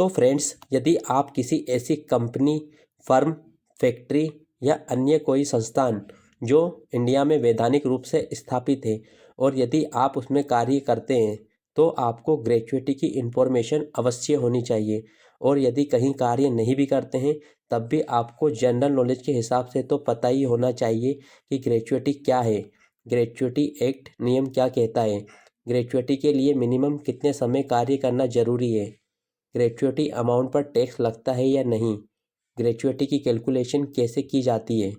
तो फ्रेंड्स, यदि आप किसी ऐसी कंपनी, फर्म, फैक्ट्री या अन्य कोई संस्थान जो इंडिया में वैधानिक रूप से स्थापित है और यदि आप उसमें कार्य करते हैं तो आपको ग्रेच्युटी की इन्फॉर्मेशन अवश्य होनी चाहिए। और यदि कहीं कार्य नहीं भी करते हैं तब भी आपको जनरल नॉलेज के हिसाब से तो पता ही होना चाहिए कि ग्रेच्युटी क्या है, ग्रेच्युटी एक्ट नियम क्या कहता है, ग्रेच्युटी के लिए मिनिमम कितने समय कार्य करना जरूरी है, ग्रेच्युटी अमाउंट पर टैक्स लगता है या नहीं, ग्रेच्युटी की कैलकुलेशन कैसे की जाती है,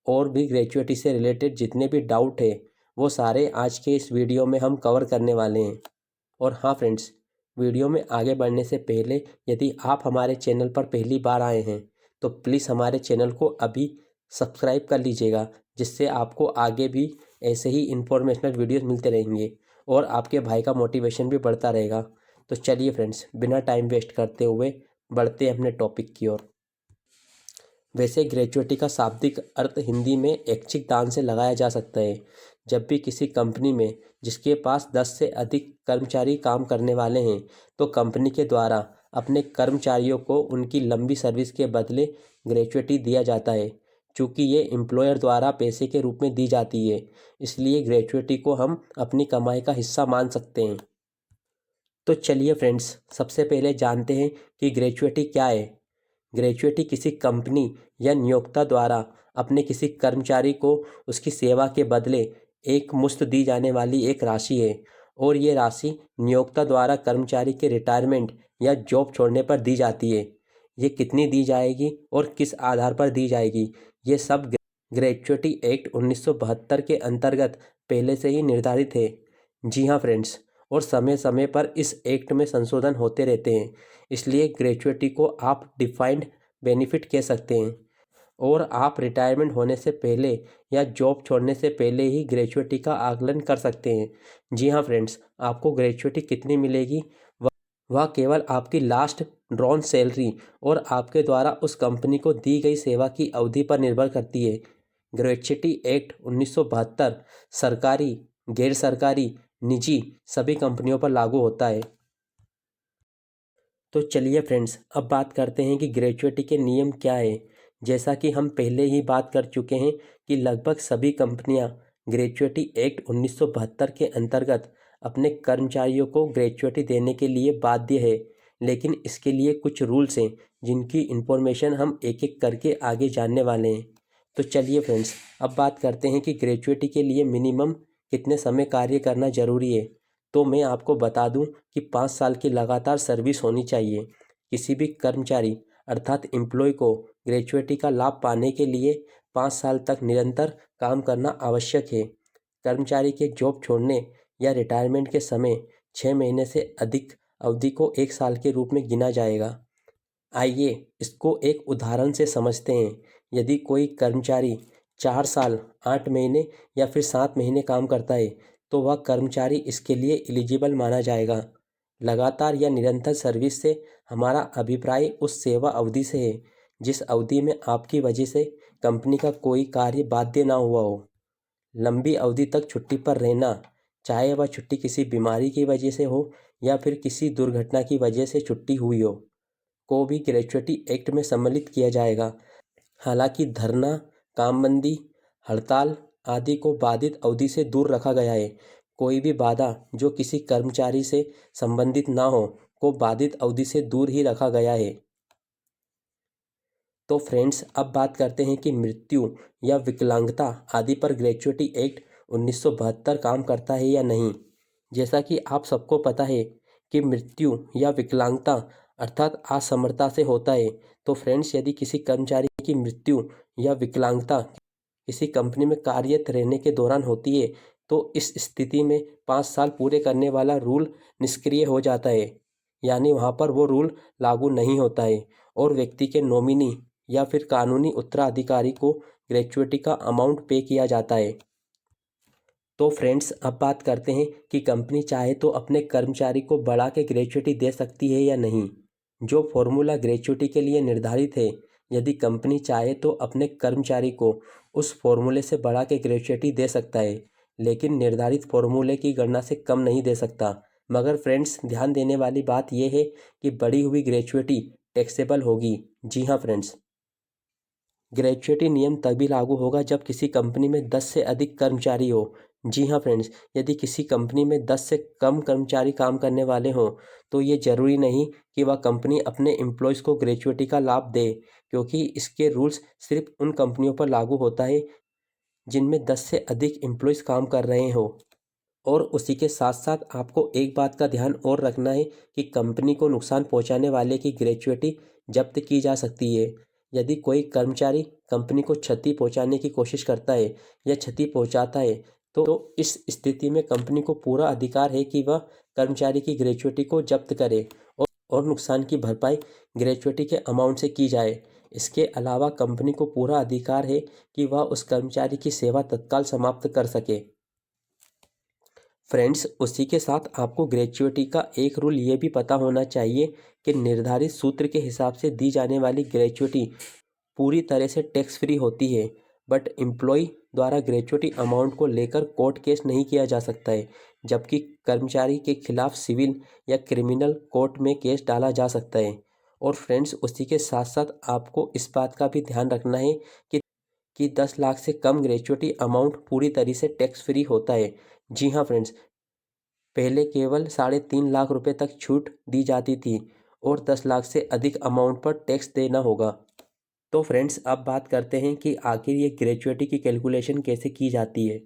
और भी ग्रेच्युटी से रिलेटेड जितने भी डाउट है वो सारे आज के इस वीडियो में हम कवर करने वाले हैं। और हाँ फ्रेंड्स, वीडियो में आगे बढ़ने से पहले यदि आप हमारे चैनल पर पहली बार आए हैं तो प्लीज़ हमारे चैनल को अभी सब्सक्राइब कर लीजिएगा, जिससे आपको आगे भी ऐसे ही इंफॉर्मेशनल वीडियोस मिलते रहेंगे और आपके भाई का मोटिवेशन भी बढ़ता रहेगा। तो चलिए फ्रेंड्स, बिना टाइम वेस्ट करते हुए बढ़ते हैं अपने टॉपिक की ओर। वैसे ग्रेच्युटी का शाब्दिक अर्थ हिंदी में ऐच्छिक दान से लगाया जा सकता है। जब भी किसी कंपनी में जिसके पास 10 से अधिक कर्मचारी काम करने वाले हैं तो कंपनी के द्वारा अपने कर्मचारियों को उनकी लंबी सर्विस के बदले ग्रेच्युटी दिया जाता है। चूँकि ये एम्प्लॉयर द्वारा पैसे के रूप में दी जाती है, इसलिए ग्रेच्युटी को हम अपनी कमाई का हिस्सा मान सकते हैं। तो चलिए फ्रेंड्स, सबसे पहले जानते हैं कि ग्रेच्युटी क्या है। ग्रेच्युटी किसी कंपनी या नियोक्ता द्वारा अपने किसी कर्मचारी को उसकी सेवा के बदले एक मुश्त दी जाने वाली एक राशि है, और ये राशि नियोक्ता द्वारा कर्मचारी के रिटायरमेंट या जॉब छोड़ने पर दी जाती है। ये कितनी दी जाएगी और किस आधार पर दी जाएगी, ये सब ग्रेच्युटी एक्ट 1972 के अंतर्गत पहले से ही निर्धारित है। जी हाँ फ्रेंड्स, और समय समय पर इस एक्ट में संशोधन होते रहते हैं, इसलिए ग्रेच्युटी को आप डिफाइंड बेनिफिट कह सकते हैं। और आप रिटायरमेंट होने से पहले या जॉब छोड़ने से पहले ही ग्रेच्युटी का आकलन कर सकते हैं। जी हाँ फ्रेंड्स, आपको ग्रेच्युटी कितनी मिलेगी वह केवल आपकी लास्ट ड्रॉन सैलरी और आपके द्वारा उस कंपनी को दी गई सेवा की अवधि पर निर्भर करती है। ग्रेच्युटी एक्ट 1972 सरकारी, गैर सरकारी, निजी सभी कंपनियों पर लागू होता है। तो चलिए फ्रेंड्स, अब बात करते हैं कि ग्रेच्युटी के नियम क्या है। जैसा कि हम पहले ही बात कर चुके हैं कि लगभग सभी कंपनियां ग्रेच्युटी एक्ट 1972 के अंतर्गत अपने कर्मचारियों को ग्रेच्युटी देने के लिए बाध्य है, लेकिन इसके लिए कुछ रूल्स हैं जिनकी इन्फॉर्मेशन हम एक एक करके आगे जानने वाले हैं। तो चलिए फ्रेंड्स, अब बात करते हैं कि ग्रेच्युटी के लिए मिनिमम कितने समय कार्य करना ज़रूरी है। तो मैं आपको बता दूं कि 5 साल की लगातार सर्विस होनी चाहिए। किसी भी कर्मचारी अर्थात एम्प्लॉय को ग्रेच्युटी का लाभ पाने के लिए 5 साल तक निरंतर काम करना आवश्यक है। कर्मचारी के जॉब छोड़ने या रिटायरमेंट के समय 6 महीने से अधिक अवधि को 1 साल के रूप में गिना जाएगा। आइए इसको एक उदाहरण से समझते हैं। यदि कोई कर्मचारी 4 साल 8 महीने या फिर 7 महीने काम करता है तो वह कर्मचारी इसके लिए एलिजिबल माना जाएगा। लगातार या निरंतर सर्विस से हमारा अभिप्राय उस सेवा अवधि से है जिस अवधि में आपकी वजह से कंपनी का कोई कार्य बाध्य ना हुआ हो। लंबी अवधि तक छुट्टी पर रहना, चाहे वह छुट्टी किसी बीमारी की वजह से हो या फिर किसी दुर्घटना की वजह से छुट्टी हुई हो, को भी ग्रेच्युटी एक्ट में सम्मिलित किया जाएगा। हालांकि धरना, कामबंदी, हड़ताल आदि को बाधित अवधि से दूर रखा गया है। कोई भी बाधा जो किसी कर्मचारी से संबंधित ना हो को बाधित अवधि से दूर ही रखा गया है। तो फ्रेंड्स, अब बात करते हैं कि मृत्यु या विकलांगता आदि पर ग्रेच्युटी एक्ट 1972 काम करता है या नहीं। जैसा कि आप सबको पता है कि मृत्यु या विकलांगता अर्थात असमर्थता से होता है। तो फ्रेंड्स, यदि किसी कर्मचारी की मृत्यु या विकलांगता किसी कंपनी में कार्यरत रहने के दौरान होती है तो इस स्थिति में 5 साल पूरे करने वाला रूल निष्क्रिय हो जाता है, यानी वहाँ पर वो रूल लागू नहीं होता है और व्यक्ति के नॉमिनी या फिर कानूनी उत्तराधिकारी को ग्रेच्युटी का अमाउंट पे किया जाता है। तो फ्रेंड्स, अब बात करते हैं कि कंपनी चाहे तो अपने कर्मचारी को बढ़ा के ग्रेच्युटी दे सकती है या नहीं। जो फॉर्मूला ग्रेच्युटी के लिए निर्धारित है, यदि कंपनी चाहे तो अपने कर्मचारी को उस फॉर्मूले से बढ़ा के ग्रेच्युटी दे सकता है, लेकिन निर्धारित फॉर्मूले की गणना से कम नहीं दे सकता। मगर फ्रेंड्स ध्यान देने वाली बात यह है कि बढ़ी हुई ग्रेच्युटी टैक्सेबल होगी। जी हाँ फ्रेंड्स, ग्रेच्युटी नियम तभी लागू होगा जब किसी कंपनी में 10 से अधिक कर्मचारी हो। जी हाँ फ्रेंड्स, यदि किसी कंपनी में 10 से कम कर्मचारी काम करने वाले हों तो ये ज़रूरी नहीं कि वह कंपनी अपने एम्प्लॉयज़ को ग्रेच्युटी का लाभ दे, क्योंकि इसके रूल्स सिर्फ उन कंपनियों पर लागू होता है जिनमें 10 से अधिक एम्प्लॉयज़ काम कर रहे हो। और उसी के साथ साथ आपको एक बात का ध्यान और रखना है कि कंपनी को नुकसान पहुंचाने वाले की ग्रेच्युटी जब्त की जा सकती है। यदि कोई कर्मचारी कंपनी को क्षति पहुंचाने की कोशिश करता है या क्षति पहुंचाता है तो इस स्थिति में कंपनी को पूरा अधिकार है कि वह कर्मचारी की ग्रेच्युटी को जब्त करे और नुकसान की भरपाई ग्रेच्युटी के अमाउंट से की जाए। इसके अलावा कंपनी को पूरा अधिकार है कि वह उस कर्मचारी की सेवा तत्काल समाप्त कर सके। फ्रेंड्स उसी के साथ आपको ग्रेच्युटी का एक रूल ये भी पता होना चाहिए कि निर्धारित सूत्र के हिसाब से दी जाने वाली ग्रेच्युटी पूरी तरह से टैक्स फ्री होती है, बट एम्प्लॉय द्वारा ग्रेच्युटी अमाउंट को लेकर कोर्ट केस नहीं किया जा सकता है, जबकि कर्मचारी के खिलाफ सिविल या क्रिमिनल कोर्ट में केस डाला जा सकता है। और फ्रेंड्स उसी के साथ साथ आपको इस बात का भी ध्यान रखना है कि 10 लाख से कम ग्रेच्युटी अमाउंट पूरी तरह से टैक्स फ्री होता है। जी हाँ फ्रेंड्स, पहले केवल 3.5 लाख रुपए तक छूट दी जाती थी और 10 लाख से अधिक अमाउंट पर टैक्स देना होगा। तो फ्रेंड्स अब बात करते हैं कि आखिर ये ग्रेच्युटी की कैलकुलेशन कैसे की जाती है।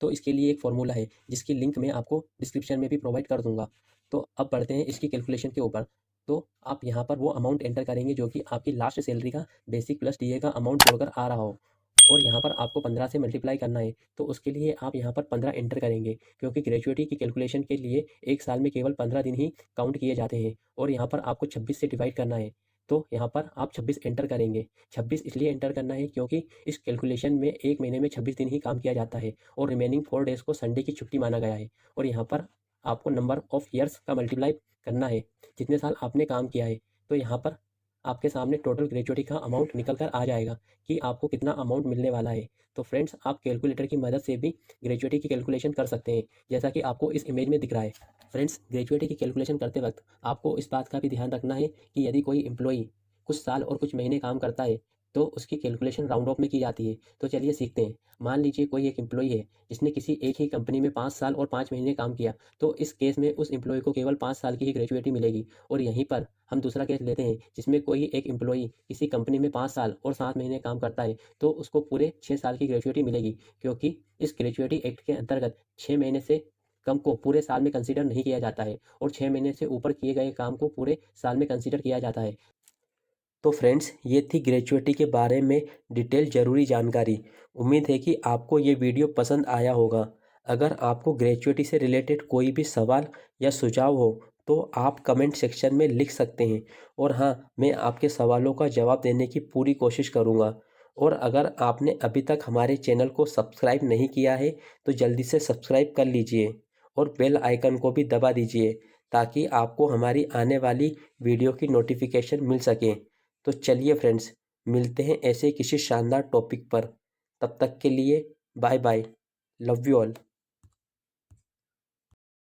तो इसके लिए एक फॉर्मूला है जिसकी लिंक मैं आपको डिस्क्रिप्शन में भी प्रोवाइड कर दूंगा। तो अब बढ़ते हैं इसकी कैलकुलेशन के ऊपर। तो आप यहाँ पर वो अमाउंट एंटर करेंगे जो कि आपकी लास्ट सैलरी का बेसिक प्लस डीए का अमाउंट जोड़कर आ रहा हो, और यहाँ पर आपको 15 से मल्टीप्लाई करना है। तो उसके लिए आप यहाँ पर 15 एंटर करेंगे, क्योंकि ग्रेच्युटी की कैलकुलेशन के लिए एक साल में केवल 15 दिन ही काउंट किए जाते हैं। और यहाँ पर आपको 26 से डिवाइड करना है, तो यहाँ पर आप 26 एंटर करेंगे। 26 इसलिए एंटर करना है क्योंकि इस कैलकुलेशन में एक महीने में 26 दिन ही काम किया जाता है और रिमेनिंग 4 डेज़ को संडे की छुट्टी माना गया है। और यहाँ पर आपको नंबर ऑफ ईयर्स का मल्टीप्लाई करना है, जितने साल आपने काम किया है। तो यहाँ पर आपके सामने टोटल ग्रेच्युटी का अमाउंट निकल कर आ जाएगा कि आपको कितना अमाउंट मिलने वाला है। तो फ्रेंड्स आप कैलकुलेटर की मदद से भी ग्रेच्युटी की कैलकुलेशन कर सकते हैं, जैसा कि आपको इस इमेज में दिख रहा है। फ्रेंड्स ग्रेच्युटी की कैलकुलेशन करते वक्त आपको इस बात का भी ध्यान रखना है कि यदि कोई एम्प्लॉई कुछ साल और कुछ महीने काम करता है तो उसकी कैलकुलेशन राउंड ऑफ में की जाती है। तो चलिए सीखते हैं। मान लीजिए कोई एक एम्प्लॉई है जिसने किसी एक ही कंपनी में 5 साल और 5 महीने काम किया, तो इस केस में उस एम्प्लॉय को केवल 5 साल की ही ग्रेच्युटी मिलेगी। और यहीं पर हम दूसरा केस लेते हैं जिसमें कोई एक एम्प्लॉई किसी कंपनी में 5 साल और 7 महीने काम करता है, तो उसको पूरे 6 साल की ग्रेच्युटी मिलेगी, क्योंकि इस ग्रेच्युटी एक्ट के अंतर्गत 6 महीने से कम को पूरे साल में कंसीडर नहीं किया जाता है और 6 महीने से ऊपर किए गए काम को पूरे साल में कंसीडर किया जाता है। तो फ्रेंड्स ये थी ग्रेच्युटी के बारे में डिटेल ज़रूरी जानकारी। उम्मीद है कि आपको ये वीडियो पसंद आया होगा। अगर आपको ग्रेच्युटी से रिलेटेड कोई भी सवाल या सुझाव हो तो आप कमेंट सेक्शन में लिख सकते हैं, और हाँ, मैं आपके सवालों का जवाब देने की पूरी कोशिश करूँगा। और अगर आपने अभी तक हमारे चैनल को सब्सक्राइब नहीं किया है तो जल्दी से सब्सक्राइब कर लीजिए और बेल आइकन को भी दबा दीजिए, ताकि आपको हमारी आने वाली वीडियो की नोटिफिकेशन मिल सके। तो चलिए फ्रेंड्स, मिलते हैं ऐसे किसी शानदार टॉपिक पर। तब तक के लिए bye bye, love you all.